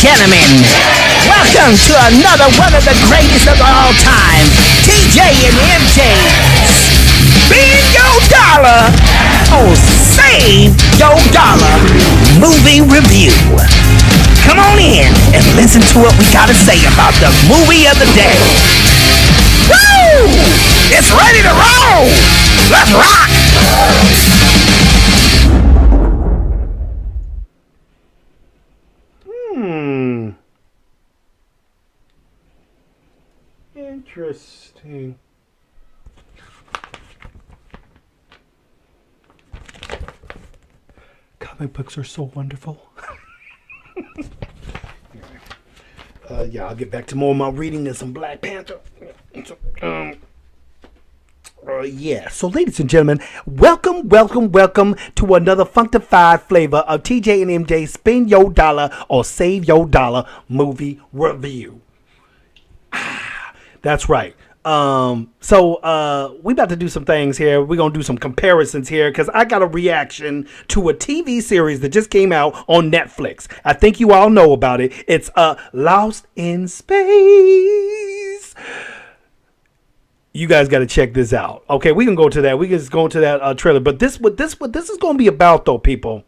gentlemen, welcome to another one of the greatest of all time, TJ and MJ. Spin your dollar or save your dollar movie review. Come on in and listen to what we gotta say about the movie of the day. Woo! It's ready to roll! Let's rock! Interesting. Comic books are so wonderful. Yeah, I'll get back to more of my reading and some Black Panther. Yeah, so ladies and gentlemen, welcome to another functified flavor of TJ and MJ Spin Your Dollar or Save Your Dollar movie review. That's right. So we about to do some things here. We're going to do some comparisons here because I got a reaction to a TV series that just came out on Netflix. I think you all know about it. It's Lost in Space. You guys got to check this out. Okay, we can go to that. We can just go into that trailer. But what this is going to be about, though, people.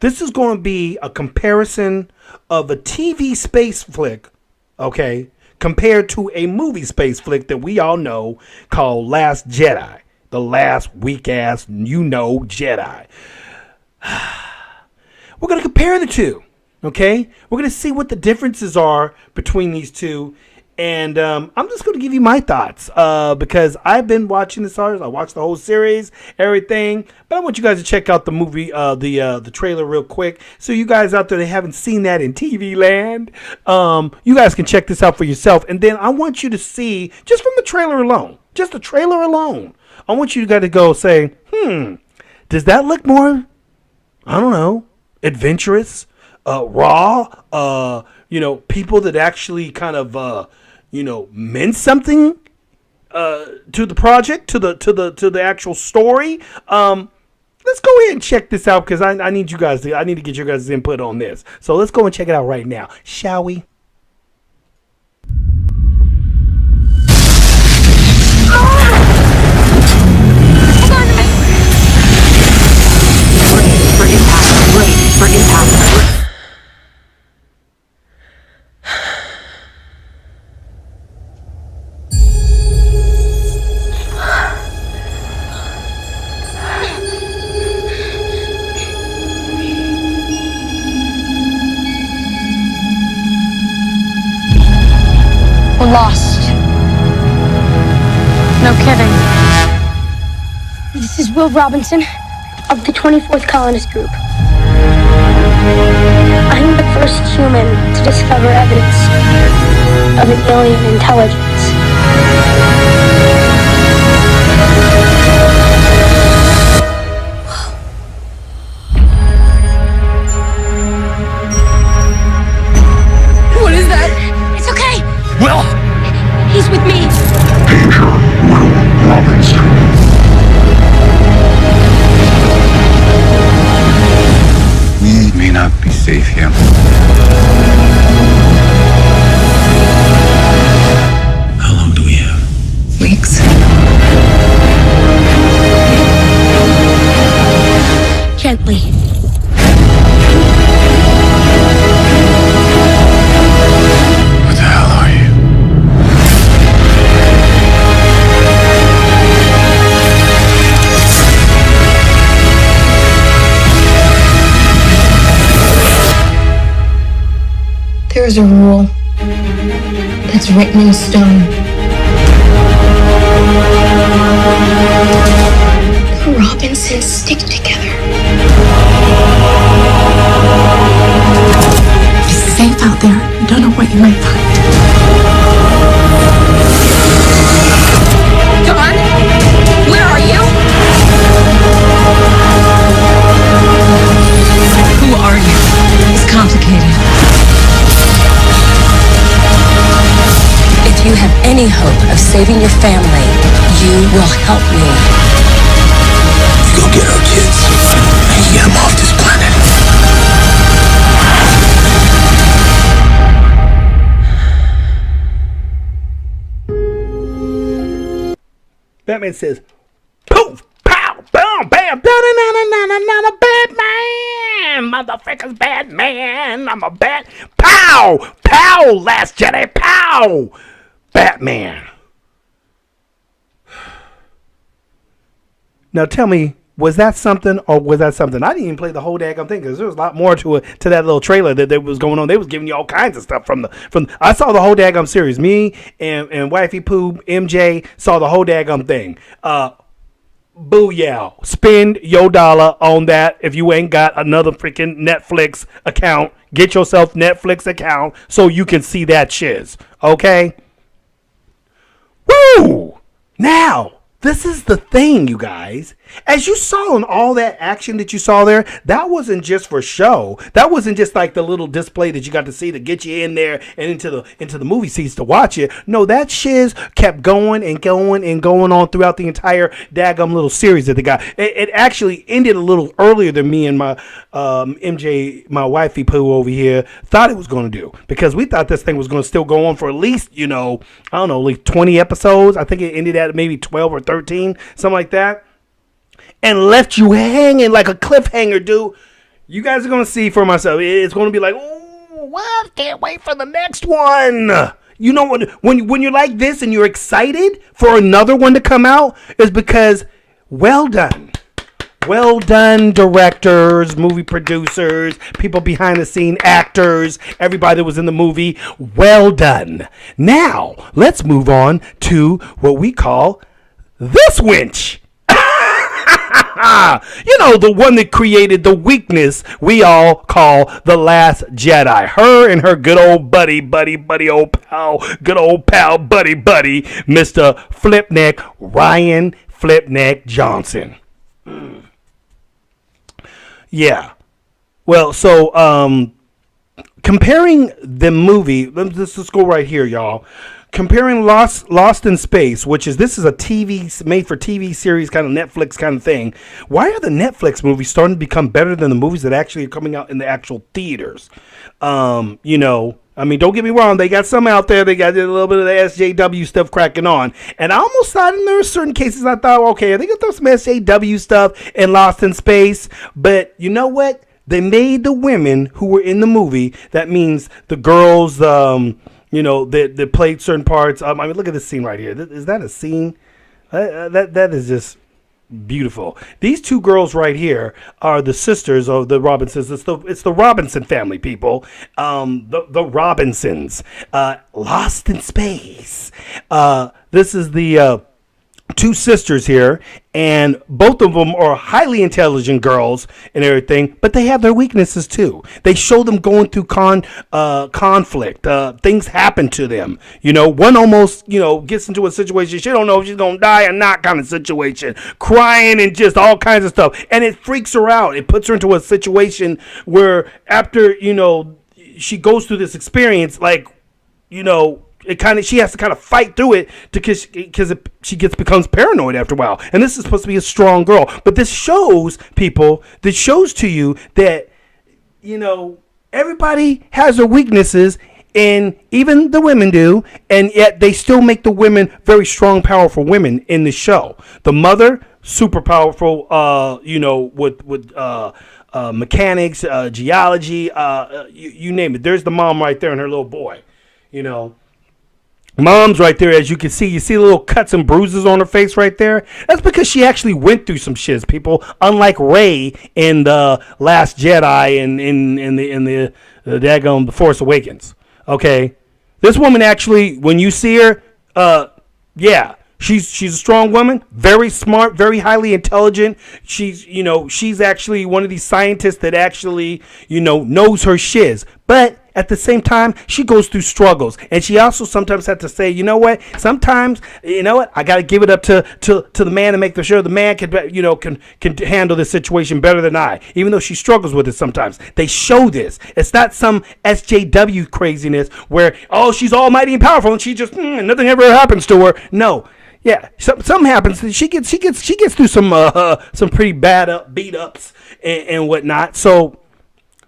This is going to be a comparison of a TV space flick, okay, compared to a movie space flick that we all know called Last Jedi. The last weak-ass, Jedi. We're going to compare the two, okay? We're going to see what the differences are between these two. And I'm just going to give you my thoughts because I've been watching this series. I watched the whole series, everything. But I want you guys to check out the movie, the trailer real quick. So you guys out there that haven't seen that in TV land, you guys can check this out for yourself. And then I want you to see, just from the trailer alone, just the trailer alone, I want you guys to go say, does that look more, I don't know, adventurous, raw, people that actually kind of, meant something to the project, to the actual story. Let's go ahead and check this out because I need you guys to get your guys' input on this. So let's go and check it out right now, shall we? For impact. We're lost. No kidding. This is Will Robinson of the 24th Colonist Group. I'm the first human to discover evidence of an alien intelligence. What is that? It's okay. Well, He's with me. Danger, Will Robinson. We may not be safe here. How long do we have? Weeks. Gently. What the hell are you? There is a rule that's written in stone. The Robinsons stick together. It's safe out there. You don't know what you might find. Dawn? Where are you? Who are you? It's complicated. If you have any hope of saving your family, you will help me. You go get our kids and get them off this planet. Batman says, poof, pow, boom, bam, da-da-na-na-na-na-na, Batman, motherfuckers, Batman, I'm a bat, pow, pow, Last Jedi, pow, Batman. Now tell me, was that something or was that something? I didn't even play the whole daggone thing because there was a lot more to it, to that little trailer that was going on. They was giving you all kinds of stuff from. I saw the whole daggone series. Me and Wifey Pooh, MJ saw the whole daggone thing. Booyah. Spend your dollar on that if you ain't got another freaking Netflix account. Get yourself Netflix account so you can see that shiz. Okay? Woo! Now, this is the thing, you guys. As you saw in all that action that you saw there, that wasn't just for show. That wasn't just like the little display that you got to see to get you in there and into the movie seats to watch it. No, that shiz kept going and going and going on throughout the entire daggum little series that they got. It actually ended a little earlier than me and my MJ, my wifey Pooh over here, thought it was going to do. Because we thought this thing was going to still go on for at least, I don't know, like 20 episodes. I think it ended at maybe 12 or 13, something like that. And left you hanging like a cliffhanger, dude. You guys are going to see for myself. It's going to be like, oh, what? Can't wait for the next one. You know, when you're like this and you're excited for another one to come out, is because, well done. Well done, directors, movie producers, people behind the scene, actors, everybody that was in the movie. Well done. Now, let's move on to what we call this winch. The one that created the weakness we all call the Last Jedi. Her and her good old buddy, old pal, good old pal, buddy, Mr. Flipneck, Rian Flipneck Johnson. Yeah. Well, so, comparing the movie, let's go right here, y'all. Comparing Lost in Space, this is a TV made for TV series kind of Netflix kind of thing. Why are the Netflix movies starting to become better than the movies that actually are coming out in the actual theaters? Don't get me wrong. They got some out there. They got a little bit of the SJW stuff cracking on. And I almost thought in there were certain cases I thought, okay, they could throw some SJW stuff in Lost in Space. But you know what? They made the women who were in the movie. That means the girls, that played certain parts. Look at this scene right here. Is that a scene? That is just beautiful. These two girls right here are the sisters of the Robinsons. It's the Robinson family, people. The Robinsons. Lost in Space. This is the two sisters here, and both of them are highly intelligent girls and everything, but they have their weaknesses too. They show them going through conflict. Things happen to them. One almost, gets into a situation she don't know if she's gonna die or not kind of situation, crying and just all kinds of stuff, and it freaks her out. It puts her into a situation where after she goes through this experience, she has to kind of fight through it because she becomes paranoid after a while. And this is supposed to be a strong girl, but this shows to you that everybody has their weaknesses, and even the women do, and yet they still make the women very strong, powerful women in the show. The mother, super powerful, with mechanics, geology, you name it. There's the mom right there and her little boy, Mom's right there, as you can see. You see the little cuts and bruises on her face right there? That's because she actually went through some shiz, people. Unlike Rey in the Last Jedi and in the daggone The Force Awakens. Okay? This woman actually, when you see her, she's a strong woman, very smart, very highly intelligent. She's actually one of these scientists that actually, knows her shiz. But at the same time, she goes through struggles, and she also sometimes has to say, sometimes, I got to give it up to the man to make sure the man can handle this situation better than I, even though she struggles with it sometimes. They show this. It's not some SJW craziness where, she's almighty and powerful and she just, nothing ever happens to her. No. Yeah, something happens. She gets through some pretty bad beat ups and whatnot. So,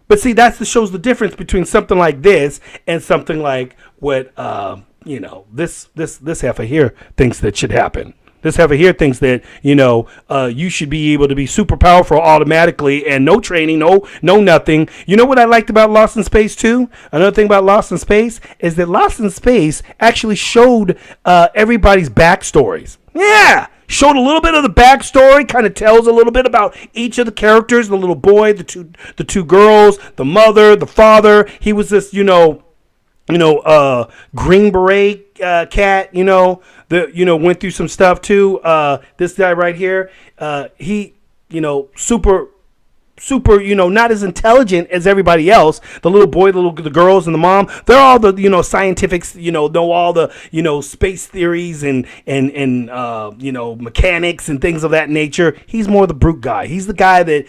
but see, shows the difference between something like this and something like what this heifer here thinks that should happen. This heifer here thinks that, you should be able to be super powerful automatically and no training, no nothing. You know what I liked about Lost in Space too? Another thing about Lost in Space is that Lost in Space actually showed everybody's backstories. Yeah. Showed a little bit of the backstory, kind of tells a little bit about each of the characters, the little boy, the two girls, the mother, the father. He was this, Green Beret cat, went through some stuff too. This guy right here, he, super, not as intelligent as everybody else. The little boy, the girls, and the mom, they're all the, scientifics, know all the, space theories and mechanics and things of that nature. He's more the brute guy. He's the guy that,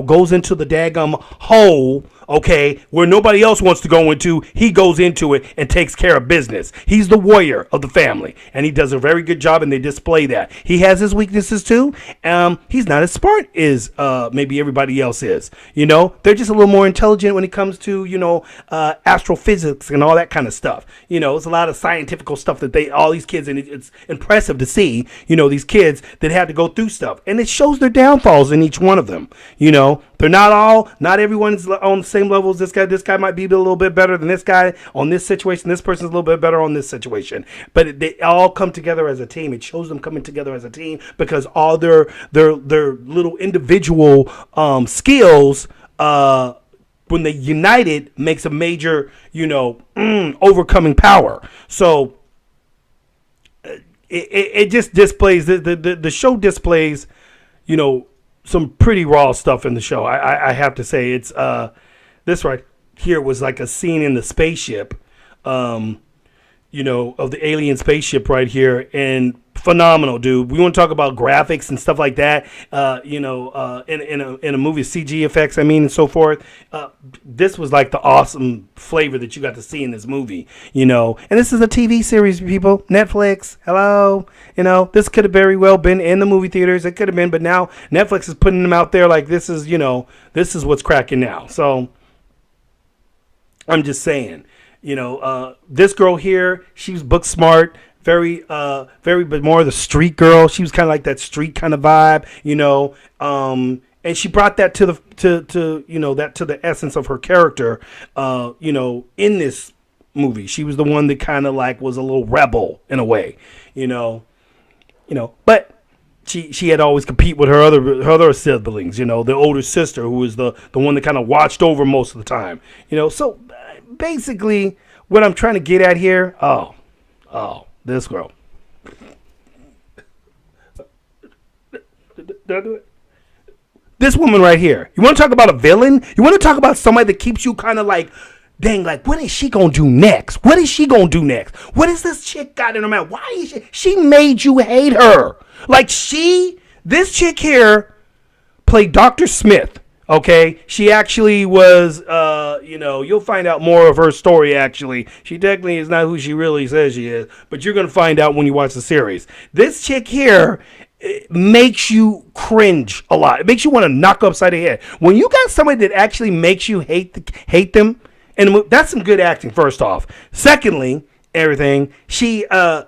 goes into the daggum hole, okay, where nobody else wants to go into. He goes into it and takes care of business. He's the warrior of the family, and he does a very good job, and they display that. He has his weaknesses too. He's not as smart as maybe everybody else is. They're just a little more intelligent when it comes to, astrophysics and all that kind of stuff. It's a lot of scientific stuff that all these kids, and it's impressive to see, these kids that had to go through stuff, and it shows their downfalls in each one of them. They're not everyone's on the same level as this guy. This guy might be a little bit better than this guy on this situation. This person's a little bit better on this situation. But they all come together as a team. It shows them coming together as a team because all their little individual skills, when they united, makes a major, overcoming power. So it just displays, the show displays, some pretty raw stuff in the show. I have to say, it's this right here was like a scene in the spaceship, of the alien spaceship right here, and phenomenal, dude. We want to talk about graphics and stuff like that. In a movie, CG effects, and so forth. This was like the awesome flavor that you got to see in this movie, And this is a TV series, people. Netflix, hello. This could have very well been in the movie theaters. It could have been, but now Netflix is putting them out there like this is, this is what's cracking now. So I'm just saying, this girl here, she's book smart. Very, but more of the street girl. She was kind of like that street kind of vibe, and she brought that to the essence of her character, in this movie. She was the one that kind of like was a little rebel in a way, but she had to always compete with her other siblings, the older sister who was the one that kind of watched over most of the time, so basically what I'm trying to get at here, this girl. This woman right here. You want to talk about a villain? You want to talk about somebody that keeps you kind of like, dang, like, what is she going to do next? What is she going to do next? What is this chick got in her mouth? Why is she made you hate her? Like this chick here played Dr. Smith. Okay, she actually was, you'll find out more of her story, actually. She technically is not who she really says she is, but you're going to find out when you watch the series. This chick here makes you cringe a lot. It makes you want to knock upside the head. When you got somebody that actually makes you hate them, and that's some good acting, first off. Secondly, everything, she, the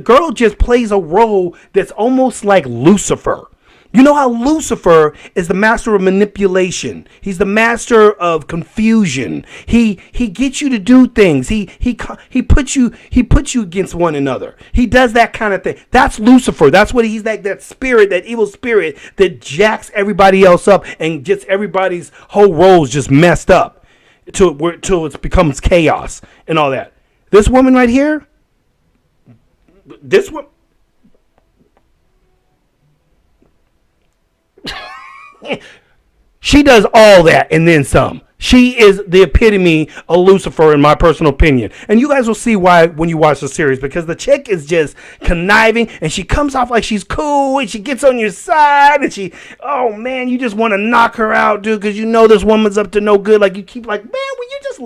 girl just plays a role that's almost like Lucifer. You know how Lucifer is the master of manipulation. He's the master of confusion. He gets you to do things. He puts you against one another. He does that kind of thing. That's Lucifer. That's what he's like, that spirit, that evil spirit that jacks everybody else up and gets everybody's whole roles just messed up till it becomes chaos and all that. This woman right here, this one. She does all that and then some. She is the epitome of Lucifer, in my personal opinion. And you guys will see why when you watch the series, because the chick is just conniving and she comes off like she's cool and she gets on your side and oh man, you just want to knock her out, dude, because this woman's up to no good. Like, you keep like, man, will you just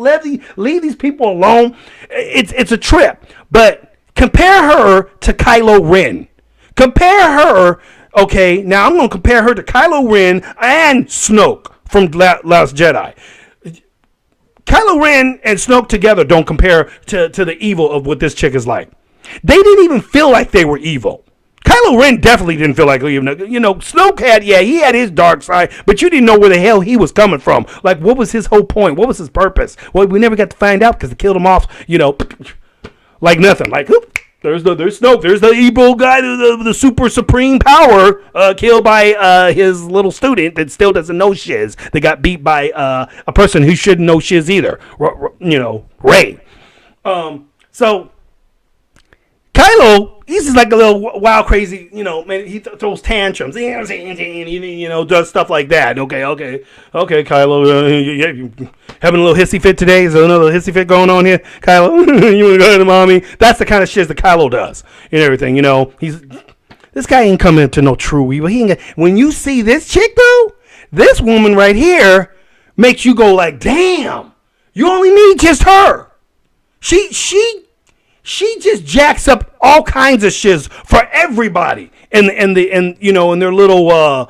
leave these people alone? It's a trip. But compare her to Kylo Ren. Compare her. Okay, now I'm going to compare her to Kylo Ren and Snoke from Last Jedi. Kylo Ren and Snoke together don't compare to the evil of what this chick is like. They didn't even feel like they were evil. Kylo Ren definitely didn't feel like leaving. Snoke he had his dark side, but you didn't know where the hell he was coming from. Like, what was his whole point? What was his purpose? Well, we never got to find out because they killed him off, like nothing. Like, there's Snoke. There's the evil guy, the super supreme power, killed by his little student that still doesn't know shiz. They got beat by a person who shouldn't know shiz either. Rey. So Kylo, he's just like a little wild, crazy, man, he throws tantrums, does stuff like that. Okay, Kylo, you having a little hissy fit today? Is there another hissy fit going on here, Kylo? You want to go to mommy? That's the kind of shit that Kylo does and everything, this guy ain't coming to no true evil. When you see this chick, though, this woman right here makes you go like, damn, you only need just her. She just jacks up all kinds of shiz for everybody, and their little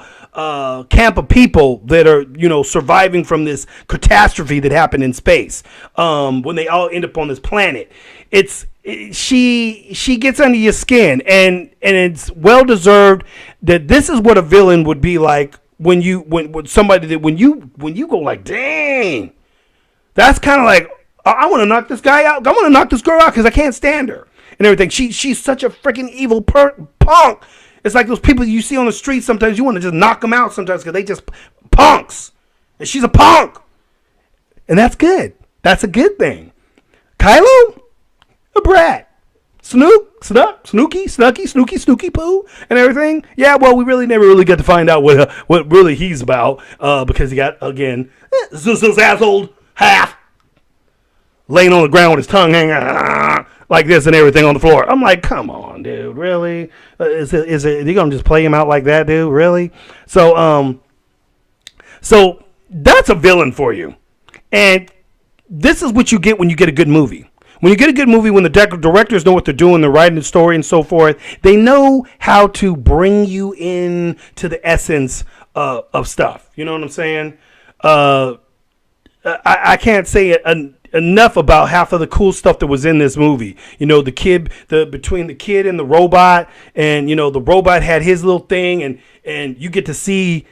camp of people that are surviving from this catastrophe that happened in space. When they all end up on this planet, she gets under your skin, and it's well deserved that this is what a villain would be like when you go like, dang, that's kind of like, I want to knock this guy out. I want to knock this girl out because I can't stand her and everything. She's such a freaking evil punk. It's like those people you see on the street. Sometimes you want to just knock them out sometimes because they just punks. And she's a punk. And that's good. That's a good thing. Kylo, a brat. Snooky poo and everything. Yeah, well, we really never really got to find out what really he's about because he got, again, this asshole half laying on the ground with his tongue hanging like this and everything on the floor. I'm like, come on, dude, really? Is you gonna just play him out like that, dude? Really? So that's a villain for you, and this is what you get when you get a good movie. When you get a good movie, when the directors know what they're doing, they're writing the story and so forth, they know how to bring you in to the essence of stuff. You know what I'm saying? I can't say it enough about half of the cool stuff that was in this movie. The kid, between the kid and the robot, and the robot had his little thing, and you get to see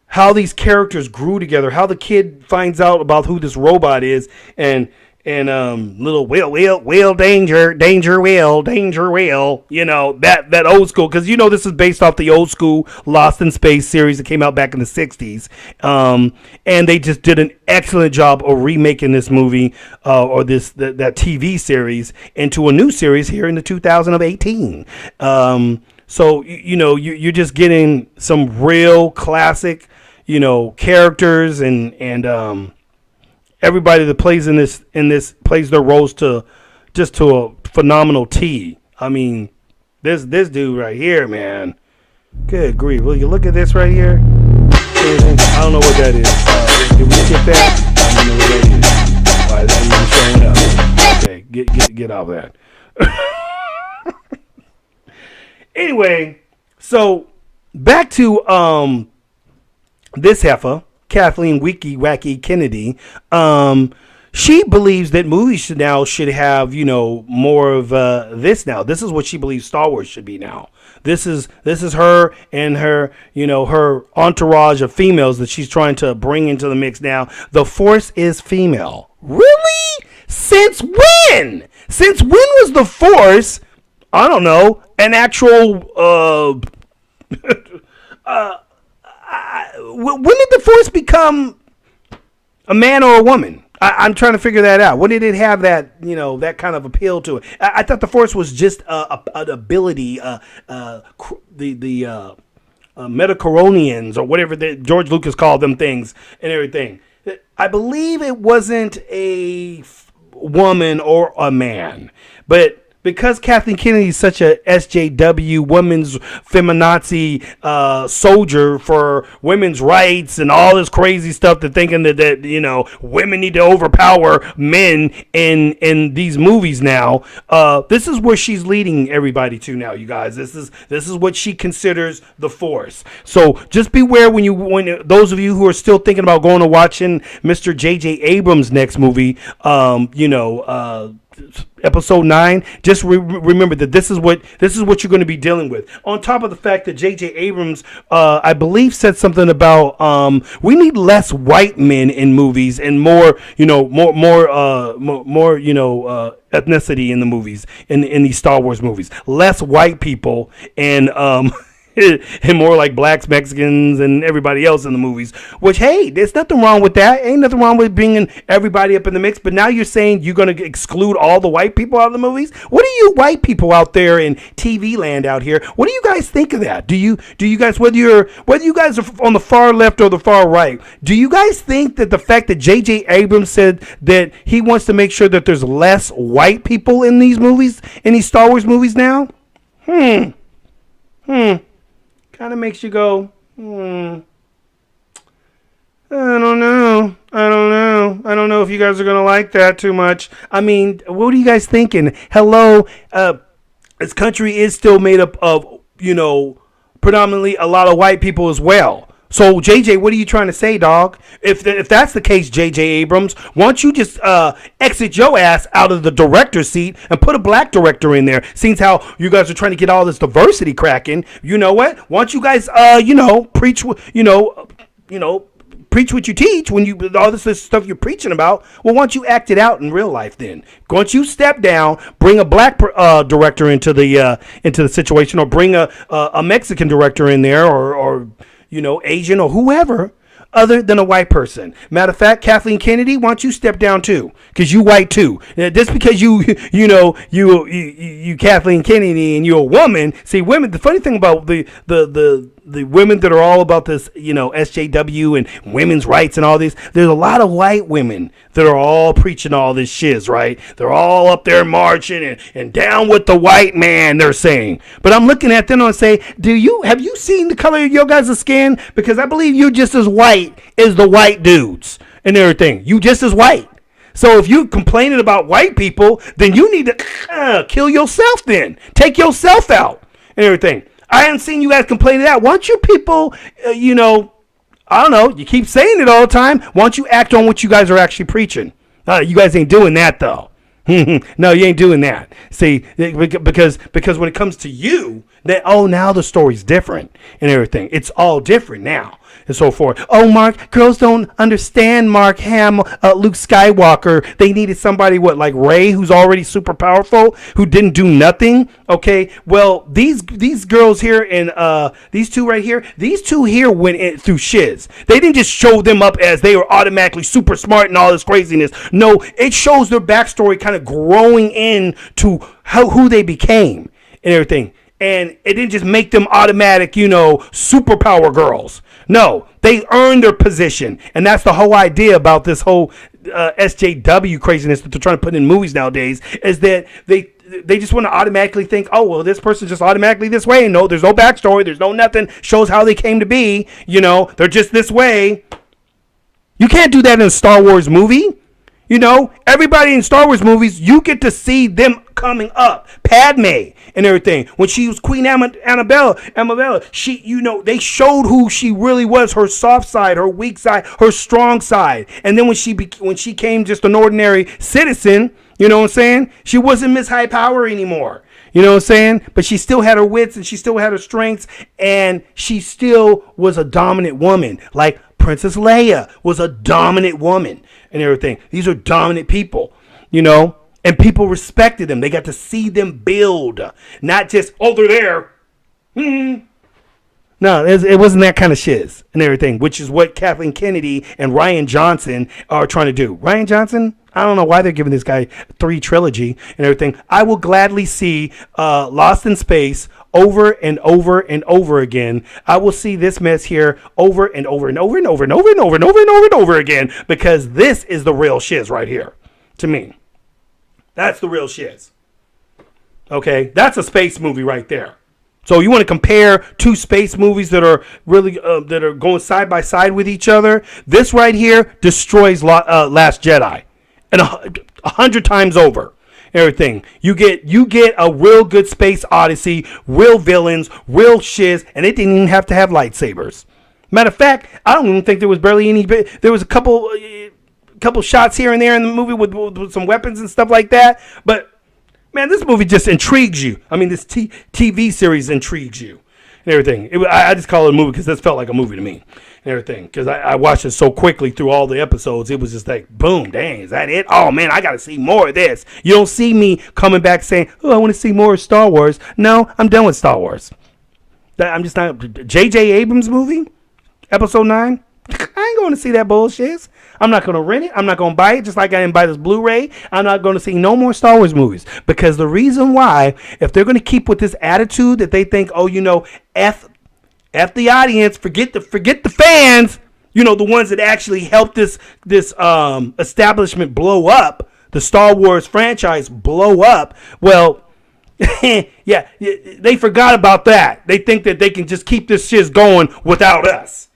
how these characters grew together, how the kid finds out about who this robot is, and little wheel, danger, wheel, that old school, because this is based off the old school Lost in Space series that came out back in the 60s, and they just did an excellent job of remaking this movie or that TV series into a new series here in the 2018. So you're just getting some real classic characters and everybody that plays in this plays their roles to a phenomenal T. I mean, this dude right here, man. Good grief! Will you look at this right here? I don't know what that is. Did we skip that? I don't know what that is. Why is that even showing up? Okay, get off that. Anyway, so back to this heifer. Kathleen TJQUaKe Kennedy, she believes that movies should have more of this now. This is what she believes Star Wars should be now. This is her and her her entourage of females that she's trying to bring into the mix now. The Force is female. Really? Since when? Since when was the Force? I don't know. An actual when did the Force become a man or a woman? I'm trying to figure that out. When did it have that, that kind of appeal to it? I thought the Force was just an ability, the Metachloronians or whatever George Lucas called them things and everything. I believe it wasn't a woman or a man, but because Kathleen Kennedy is such a SJW, women's feminazi soldier for women's rights and all this crazy stuff, that thinking that women need to overpower men in these movies now. This is where she's leading everybody to now, you guys. This is what she considers the Force. So just beware when those of you who are still thinking about going to watching Mr. J.J. Abrams' next movie, episode 9, just remember that this is what you're going to be dealing with. On top of the fact that J.J. Abrams, I believe, said something about we need less white men in movies and more ethnicity in the movies, in these Star Wars movies. Less white people and and more like blacks, Mexicans, and everybody else in the movies. Which, hey, there's nothing wrong with that. Ain't nothing wrong with bringing everybody up in the mix. But now you're saying you're going to exclude all the white people out of the movies? What do you white people out there in TV land out here, what do you guys think of that? Do you guys, whether you guys are on the far left or the far right, do you guys think that the fact that J.J. Abrams said that he wants to make sure that there's less white people in these movies, in these Star Wars movies now? Kind of makes you go, I don't know. I don't know if you guys are going to like that too much. I mean, what are you guys thinking? Hello, this country is still made up of, predominantly a lot of white people as well. So, JJ, what are you trying to say, dog? If that's the case, JJ Abrams, why don't you just exit your ass out of the director's seat and put a black director in there? Seems how you guys are trying to get all this diversity cracking. You know what? Why don't you guys, preach, preach what you teach when you all this stuff you're preaching about? Well, why don't you act it out in real life then? Why don't you step down, bring a black director into the situation, or bring a Mexican director in there, or Asian or whoever other than a white person. Matter of fact, Kathleen Kennedy, why don't you step down too? Because you white too. Just because you Kathleen Kennedy and you're a woman. See, women, the funny thing about the women that are all about this, SJW and women's rights and all this, there's a lot of white women that are all preaching all this shiz, right? They're all up there marching and down with the white man, they're saying. But I'm looking at them and say, have you seen the color of your guys' skin? Because I believe you're just as white as the white dudes and everything. You just as white. So if you complaining about white people, then you need to kill yourself then. Take yourself out and everything. I haven't seen you guys complaining that. Why don't you people, I don't know, you keep saying it all the time. Why don't you act on what you guys are actually preaching? You guys ain't doing that, though. No, you ain't doing that. See, because when it comes to you, now the story's different and everything. It's all different now and so forth. Oh, Mark, girls don't understand Mark Hamill, Luke Skywalker. They needed somebody, like Rey, who's already super powerful, who didn't do nothing. Okay, well, these girls here and these two right here, went through shiz. They didn't just show them up as they were automatically super smart and all this craziness. No, it shows their backstory kind of growing into who they became and everything. And it didn't just make them automatic, superpower girls. No, they earned their position. And that's the whole idea about this whole SJW craziness that they're trying to put in movies nowadays, is that they just want to automatically think, oh, well, this person's just automatically this way. No, there's no backstory. There's no nothing. Shows how they came to be. They're just this way. You can't do that in a Star Wars movie. Everybody in Star Wars movies, you get to see them coming up. Padme and everything. When she was Queen Amidala, they showed who she really was, her soft side, her weak side, her strong side. And then when she came just an ordinary citizen, you know what I'm saying? She wasn't Miss High Power anymore. You know what I'm saying? But she still had her wits and she still had her strengths, and she still was a dominant woman. Like Princess Leia was a dominant woman and everything. These are dominant people, and people respected them. They got to see them build, not just, they're there. No, it wasn't that kind of shiz and everything, which is what Kathleen Kennedy and Rian Johnson are trying to do. Rian Johnson, I don't know why they're giving this guy 3 trilogy and everything. I will gladly see Lost in Space over and over and over again. I will see this mess here over and over and over and over and over and over and over and over and over again, because this is the real shiz right here to me. That's the real shiz. Okay, that's a space movie right there. So you want to compare 2 space movies that are really that are going side by side with each other? This right here destroys Last Jedi, and 100 times over. Everything you get a real good space odyssey, real villains, real shiz, and it didn't even have to have lightsabers. Matter of fact, I don't even think there was barely any. There was a couple couple shots here and there in the movie with some weapons and stuff like that. But man, this movie just intrigues you. I mean, this TV series intrigues you and everything. I just call it a movie because this felt like a movie to me and everything. Because I watched it so quickly through all the episodes. It was just like, boom, dang, is that it? Oh, man, I got to see more of this. You don't see me coming back saying, oh, I want to see more of Star Wars. No, I'm done with Star Wars. I'm just not. J.J. Abrams movie, Episode 9. I ain't going to see that bullshit. I'm not going to rent it. I'm not going to buy it, just like I didn't buy this Blu-ray. I'm not going to see no more Star Wars movies. Because the reason why, if they're going to keep with this attitude that they think, oh, you know, F the audience, forget the fans, you know, the ones that actually helped this establishment blow up, the Star Wars franchise blow up. Well, yeah, they forgot about that. They think that they can just keep this shit going without us.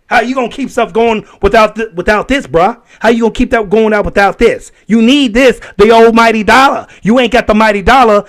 How you gonna keep stuff going without this, bruh? How you gonna keep that going out without this? You need this, the almighty dollar. You ain't got the mighty dollar.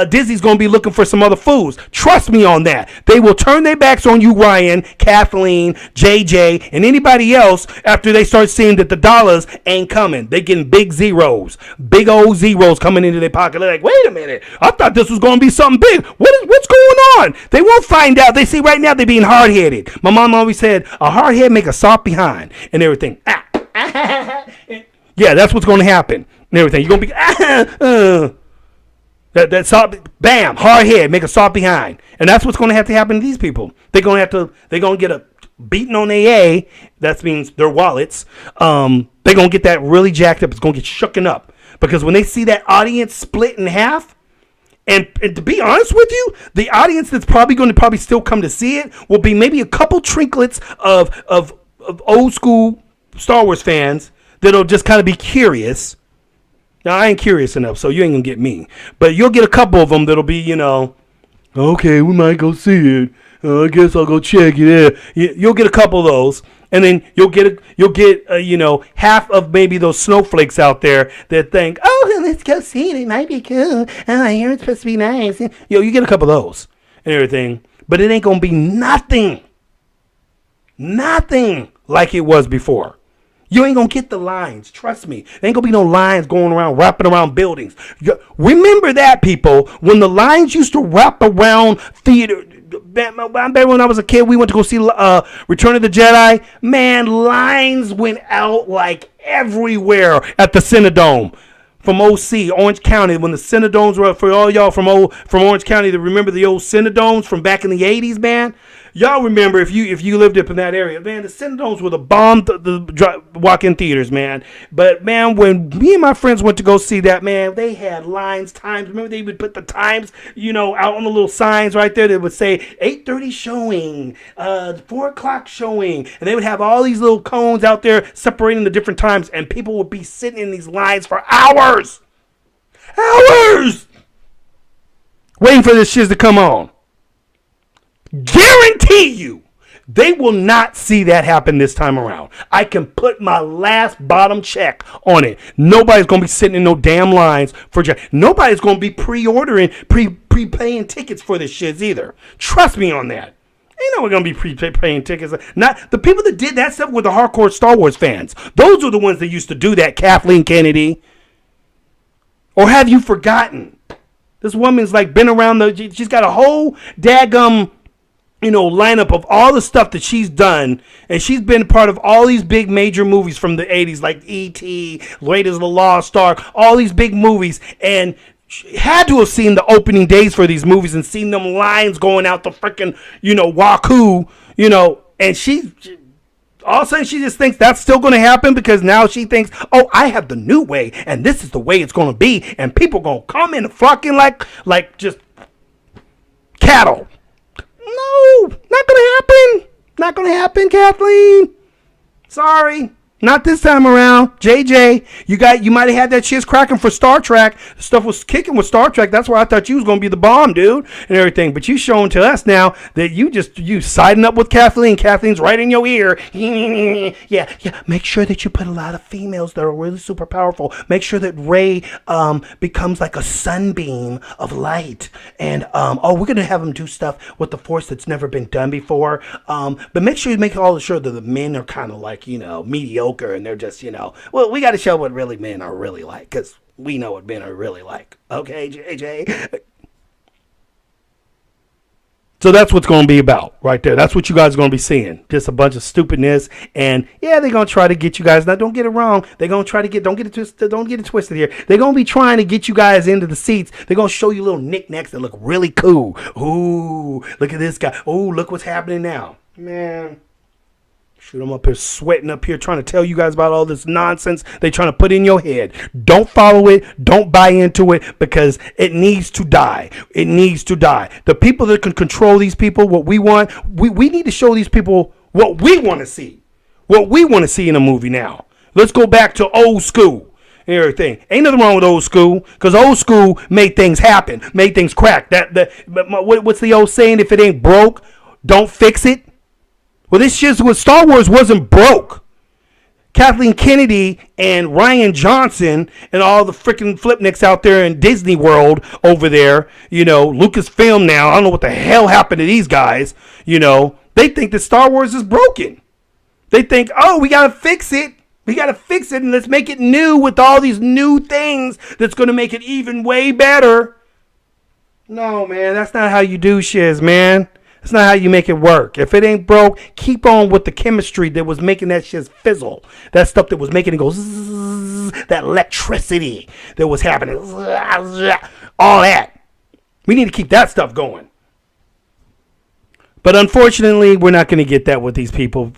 Disney's gonna be looking for some other fools. Trust me on that. They will turn their backs on you, Ryan, Kathleen, JJ, and anybody else after they start seeing that the dollars ain't coming. They getting big zeros, big old zeros coming into their pocket. They're like, wait a minute, I thought this was gonna be something big. What's going on? They won't find out. They see right now they're being hard-headed. My mom always said, a hard head make a soft behind and everything. Yeah, that's what's going to happen and everything. You're going to be that soft, bam, hard head make a soft behind, and that's what's going to have to happen to these people. They're going to get a beating on their A. That means their wallets. They're going to get that really jacked up. It's going to get shooken up because when they see that audience split in half. And to be honest with you, the audience that's probably going to still come to see it will be maybe a couple trinklets of old school Star Wars fans that'll just kind of be curious. Now, I ain't curious enough, so you ain't going to get me. But you'll get a couple of them that'll be, you know, okay, we might go see it. I guess I'll go check it out. You'll get a couple of those. And then you'll get you know, half of maybe those snowflakes out there that think, oh, let's go see it. It might be cool. Oh, I hear it's supposed to be nice. You get a couple of those and everything. But it ain't going to be nothing like it was before. You ain't going to get the lines. Trust me. There ain't going to be no lines going around, wrapping around buildings. Remember that, people. When the lines used to wrap around theater. I remember when I was a kid, we went to go see Return of the Jedi. Man, lines went out like everywhere at the Cinedome. From OC, Orange County, when the Cinedomes were, for all y'all from Orange County that remember the old Cinedomes from back in the 80s, man. Y'all remember if you lived up in that area, man, the Cinedomes were the bomb, the walk-in theaters, man. But, man, when me and my friends went to go see that, man, they had lines, times. Remember they would put the times, you know, out on the little signs right there that would say 8:30 showing, 4 o'clock showing. And they would have all these little cones out there separating the different times. And people would be sitting in these lines for hours. Waiting for this shit to come on. Guarantee you, they will not see that happen this time around. I can put my last bottom check on it. Nobody's going to be sitting in no damn lines for nobody's going to be pre-ordering, pre-paying tickets for this shit either. Trust me on that. Ain't no one going to be pre-paying tickets. Not the people that did that stuff were the hardcore Star Wars fans. Those are the ones that used to do that, Kathleen Kennedy. Or have you forgotten? This woman's like been around she's got a whole daggum, you know, lineup of all the stuff that she's done, and she's been part of all these big major movies from the 80s, like E.T., Raiders of the Lost Ark, all these big movies, and she had to have seen the opening days for these movies and seen them lines going out the freaking, you know, Waku, you know, and she all of a sudden she just thinks that's still going to happen because now she thinks, oh, I have the new way, and this is the way it's going to be, and people going to come in flocking like just cattle. No, not going to happen. Not going to happen, Kathleen. Sorry. Not this time around. JJ, you might have had that shit cracking for Star Trek. The stuff was kicking with Star Trek. That's why I thought you was going to be the bomb, dude, and everything. But you showing to us now that you siding up with Kathleen. Kathleen's right in your ear. Yeah. Make sure that you put a lot of females that are really super powerful. Make sure that Rey becomes like a sunbeam of light. And, we're going to have him do stuff with the Force that's never been done before. But make sure you make all sure that the men are kind of like, you know, mediocre. mediocre and they're just, well, we got to show what really men are really like, because we know what men are really like. Okay, JJ? So that's what's going to be about right there. That's what you guys are going to be seeing. Just a bunch of stupidness. And yeah, they're going to try to get you guys. Now, don't get it wrong. They're going to try to don't get it twisted here. They're going to be trying to get you guys into the seats. They're going to show you little knickknacks that look really cool. Ooh, look at this guy. Ooh, look what's happening now. Man. Shoot, I'm up here sweating up here trying to tell you guys about all this nonsense they're trying to put in your head. Don't follow it. Don't buy into it, because it needs to die. It needs to die. The people that can control these people, what we want, we need to show these people what we want to see. What we want to see in a movie now. Let's go back to old school and everything. Ain't nothing wrong with old school, because old school made things happen, made things crack. What's the old saying? If it ain't broke, don't fix it. Well, this shit with Star Wars wasn't broke. Kathleen Kennedy and Rian Johnson and all the freaking flipnicks out there in Disney World over there, Lucasfilm now, I don't know what the hell happened to these guys, they think that Star Wars is broken. They think, oh, we got to fix it. We got to fix it and let's make it new with all these new things that's going to make it even way better. No, man, that's not how you do shiz, man. That's not how you make it work. If it ain't broke, keep on with the chemistry that was making that shit fizzle. That stuff that was making it go zzz, that electricity that was happening. All that. We need to keep that stuff going. But unfortunately, we're not going to get that with these people.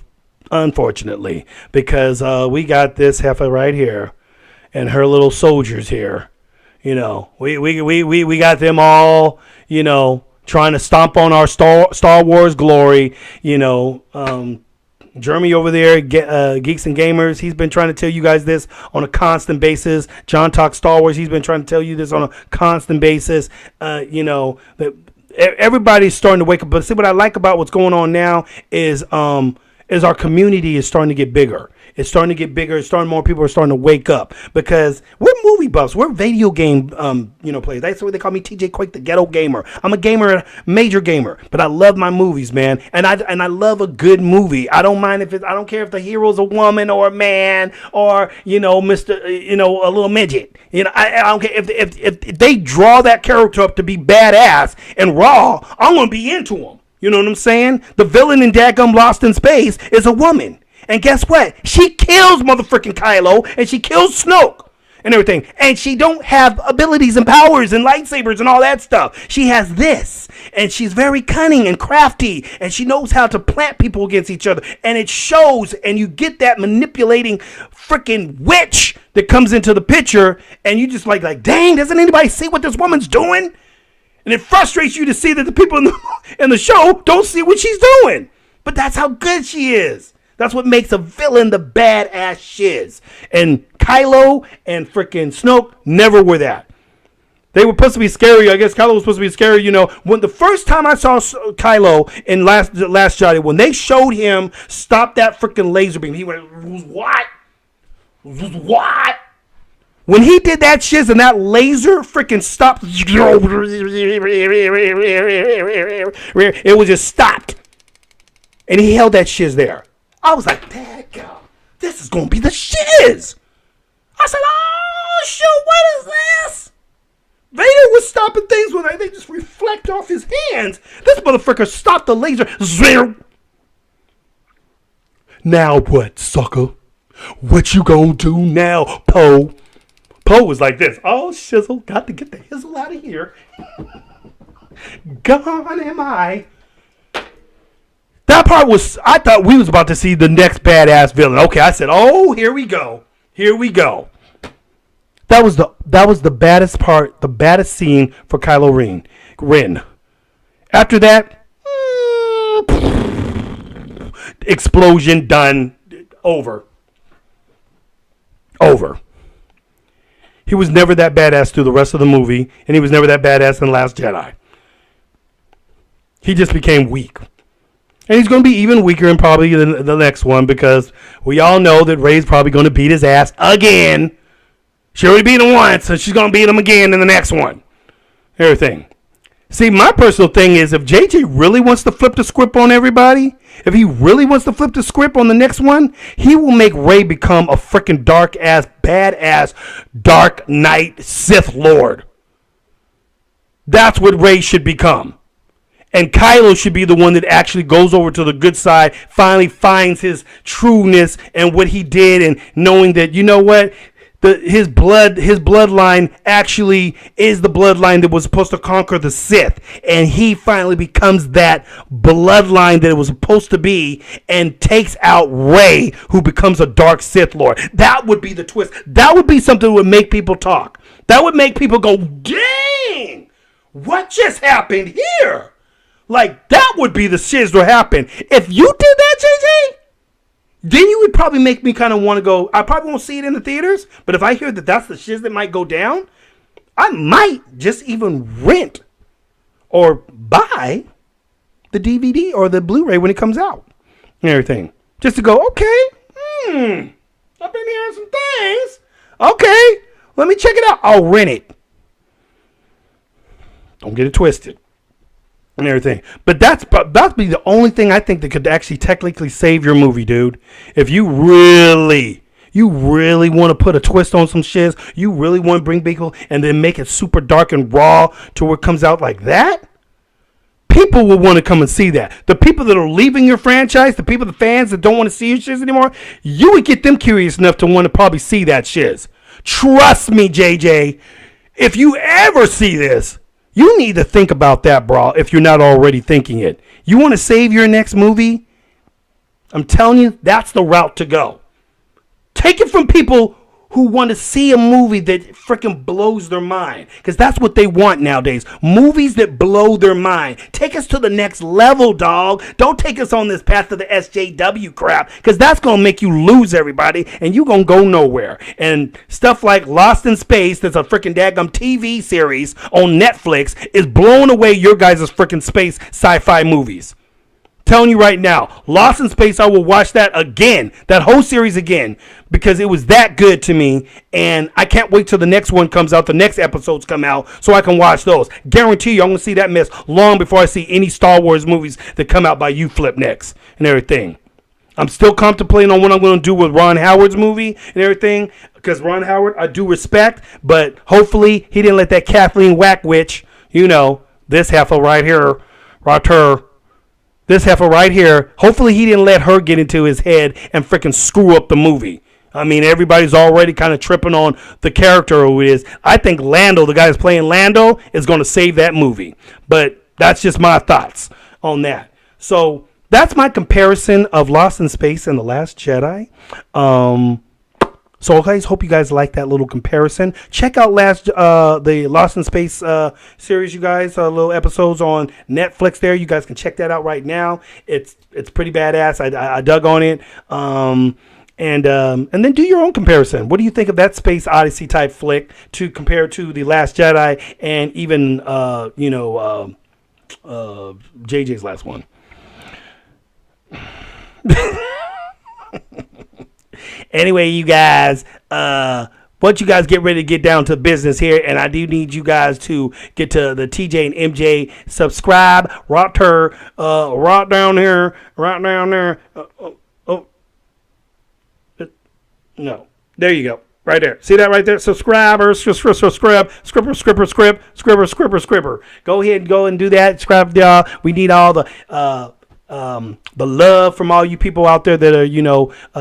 Unfortunately. Because we got this heifer right here. And her little soldiers here. We got them all, trying to stomp on our Star Wars glory. Jeremy over there, Geeks and Gamers, he's been trying to tell you guys this on a constant basis. John Talk Star Wars, he's been trying to tell you this on a constant basis. That everybody's starting to wake up. But see, what I like about what's going on now is our community is starting to get bigger. It's starting to get bigger. It's starting, more people are starting to wake up, because we're movie buffs. We're video game, players. That's what they call me, TJQUaKe, the ghetto gamer. I'm a gamer, major gamer, but I love my movies, man. And I love a good movie. I don't mind I don't care if the hero's a woman or a man or, a little midget. I don't care if they draw that character up to be badass and raw. I'm going to be into them. You know what I'm saying? The villain in Dadgum Lost in Space is a woman. And guess what? She kills motherfucking Kylo, and she kills Snoke and everything. And she don't have abilities and powers and lightsabers and all that stuff. She has this. And she's very cunning and crafty. And she knows how to plant people against each other. And it shows, and you get that manipulating freaking witch that comes into the picture. And you just like, dang, doesn't anybody see what this woman's doing? And it frustrates you to see that the people in the show don't see what she's doing. But that's how good she is. That's what makes a villain the badass shiz. And Kylo and freaking Snoke never were that. They were supposed to be scary. I guess Kylo was supposed to be scary. When the first time I saw Kylo in Last Jedi, when they showed him stop that freaking laser beam, he went, what? What? When he did that shiz and that laser freaking stopped, it was just stopped. And he held that shiz there. I was like, daggum, this is going to be the shiz. I said, oh, shoot, what is this? Vader was stopping things when they just reflect off his hands. This motherfucker stopped the laser. Now what, sucker? What you gonna do now, Poe? Poe was like this. Oh, shizzle, got to get the hizzle out of here. Gone am I. That part was, I thought we was about to see the next badass villain. Okay, I said, oh, here we go. Here we go. That was the baddest part, the baddest scene for Kylo Ren. After that, explosion, done, over. He was never that badass through the rest of the movie, and he was never that badass in Last Jedi. He just became weak. And he's going to be even weaker in probably the next one, because we all know that Rey's probably going to beat his ass again. She already beat him once, so she's going to beat him again in the next one. Everything. See, my personal thing is if JJ really wants to flip the script on everybody, if he really wants to flip the script on the next one, he will make Rey become a freaking dark-ass, badass, Dark Knight Sith Lord. That's what Rey should become. And Kylo should be the one that actually goes over to the good side, finally finds his trueness and what he did, and knowing that, you know what, his bloodline actually is the bloodline that was supposed to conquer the Sith, and he finally becomes that bloodline that it was supposed to be, and takes out Rey, who becomes a dark Sith Lord. That would be the twist. That would be something that would make people talk. That would make people go, dang, what just happened here? Like, that would be the shiz that happen. If you did that, JJ, then you would probably make me kind of want to go. I probably won't see it in the theaters, but if I hear that that's the shiz that might go down, I might just even rent or buy the DVD or the Blu-ray when it comes out and everything. Just to go, okay, I've been hearing some things. Okay, let me check it out. I'll rent it. Don't get it twisted. And everything, but that'd be the only thing I think that could actually technically save your movie, dude. If you really want to put a twist on some shiz, you really want to bring people and then make it super dark and raw to where it comes out like that, people will want to come and see that. The people that are leaving your franchise, the fans that don't want to see your shiz anymore, you would get them curious enough to want to probably see that shiz. Trust me, JJ, if you ever see this, you need to think about that, bro, if you're not already thinking it. You want to save your next movie? I'm telling you, that's the route to go. Take it from people who want to see a movie that freaking blows their mind. Because that's what they want nowadays. Movies that blow their mind. Take us to the next level, dog. Don't take us on this path to the SJW crap. Because that's going to make you lose everybody. And you're going to go nowhere. And stuff like Lost in Space, that's a freaking daggum TV series on Netflix, is blowing away your guys' freaking space sci-fi movies. Telling you right now, Lost in Space, I will watch that again, that whole series again, because it was that good to me, and I can't wait till the next one comes out, the next episodes come out, so I can watch those. Guarantee you, I'm going to see that mess long before I see any Star Wars movies that come out by you flip next and everything. I'm still contemplating on what I'm going to do with Ron Howard's movie and everything, because Ron Howard, I do respect, but hopefully he didn't let that Kathleen Whack witch, you know, this heifer right here, this heifer right here, hopefully he didn't let her get into his head and freaking screw up the movie. I mean, everybody's already kind of tripping on the character who it is. I think Lando, the guy that's playing Lando, is going to save that movie. But that's just my thoughts on that. So that's my comparison of Lost in Space and The Last Jedi. So guys, hope you guys like that little comparison. Check out the Lost in Space series, you guys. Little episodes on Netflix there. You guys can check that out right now. It's pretty badass. I dug on it. And then do your own comparison. What do you think of that Space Odyssey type flick to compare to The Last Jedi and even JJ's last one? Anyway, you guys, once you guys get ready to get down to business here, and I do need you guys to get to the TJ and MJ subscribe right down here. No, there you go. Right there. See that right there? Subscriber. Go ahead and go and do that. Subscribe, y'all. We need all the love from all you people out there that are,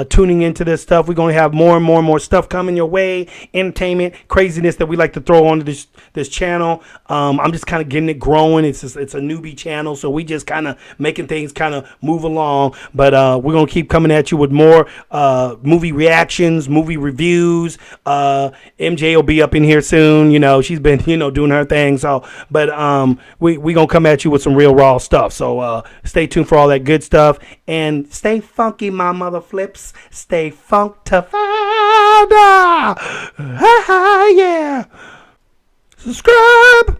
tuning into this stuff. We're going to have more and more stuff coming your way. Entertainment, craziness that we like to throw onto this channel. I'm just kind of getting it growing. It's a newbie channel, so we just kind of making things kind of move along. But we're going to keep coming at you with more movie reactions, movie reviews. MJ will be up in here soon. She's been, doing her thing. So, but we going to come at you with some real raw stuff. So stay tuned for all that good stuff, and stay funky, my mother flips. Stay funkified. Yeah. Subscribe.